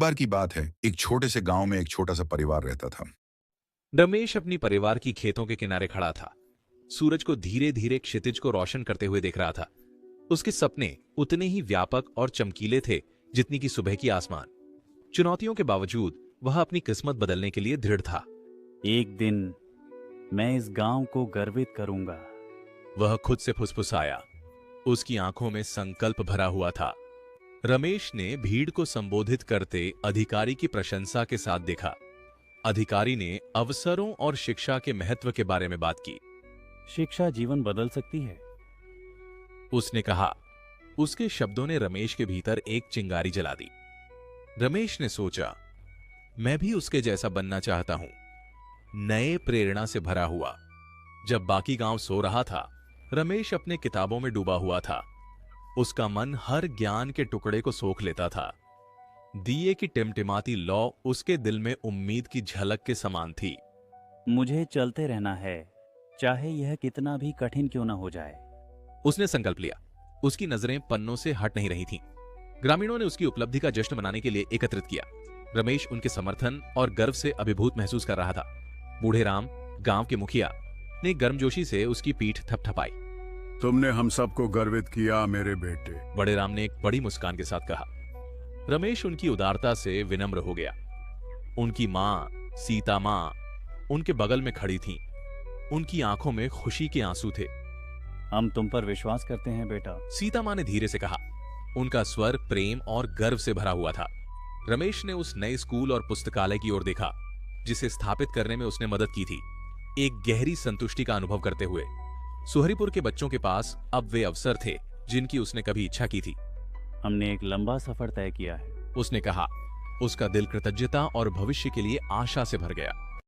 बार की बात है, एक छोटे से गांव में एक छोटा सा परिवार रहता था। रमेश अपनी परिवार की खेतों के किनारे खड़ा था। सूरज को धीरे धीरे क्षितिज को रोशन करते हुए देख रहा था। उसके सपने उतने ही व्यापक और चमकीले थे जितनी की सुबह की आसमान। चुनौतियों के बावजूद वह अपनी किस्मत बदलने के लिए दृढ़ था। एक दिन मैं इस गांव को गर्वित करूंगा। वह खुद से फुसफुसाया। उसकी आंखों में संकल्प भरा हुआ था। रमेश ने भीड़ को संबोधित करते अधिकारी की प्रशंसा के साथ देखा। अधिकारी ने अवसरों और शिक्षा के महत्व के बारे में बात की। शिक्षा जीवन बदल सकती है। उसने कहा। उसके शब्दों ने रमेश के भीतर एक चिंगारी जला दी। रमेश ने सोचा, मैं भी उसके जैसा बनना चाहता हूं। नए प्रेरणा से भरा हुआ। जब बाकी गांव सो रहा था, रमेश अपने किताबों में डूबा हुआ था। उसका मन हर ज्ञान के टुकड़े को सोख लेता था। दिए की टिमटिमाती लौ उसके दिल में उम्मीद की झलक के समान थी। मुझे चलते रहना है, चाहे यह कितना भी कठिन क्यों ना हो जाए। उसने संकल्प लिया। उसकी नजरें पन्नों से हट नहीं रही थीं। ग्रामीणों ने उसकी उपलब्धि का जश्न मनाने के लिए एकत्रित किया। रमेश उनके समर्थन और गर्व से अभिभूत महसूस कर रहा था। बूढ़े राम, गांव के मुखिया, ने गर्मजोशी से उसकी पीठ थपथपाई। तुमने हम सबको गर्वित किया मेरे बेटे। बड़े राम ने एक बड़ी मुस्कान के साथ कहा। रमेश उनकी उदारता से विनम्र हो गया। उनकी मां, सीता मां, उनके बगल में खड़ी थीं। उनकी आंखों में खुशी के आंसू थे। हम तुम पर विश्वास करते हैं बेटा। सीता मां ने धीरे से कहा। उनका स्वर प्रेम और गर्व से भरा हुआ था। रमेश ने उस नए स्कूल और पुस्तकालय की ओर देखा जिसे स्थापित करने में उसने मदद की थी, एक गहरी संतुष्टि का अनुभव करते हुए। सुहरीपुर के बच्चों के पास अब वे अवसर थे जिनकी उसने कभी इच्छा की थी। हमने एक लंबा सफर तय किया है, उसने कहा। उसका दिल कृतज्ञता और भविष्य के लिए आशा से भर गया।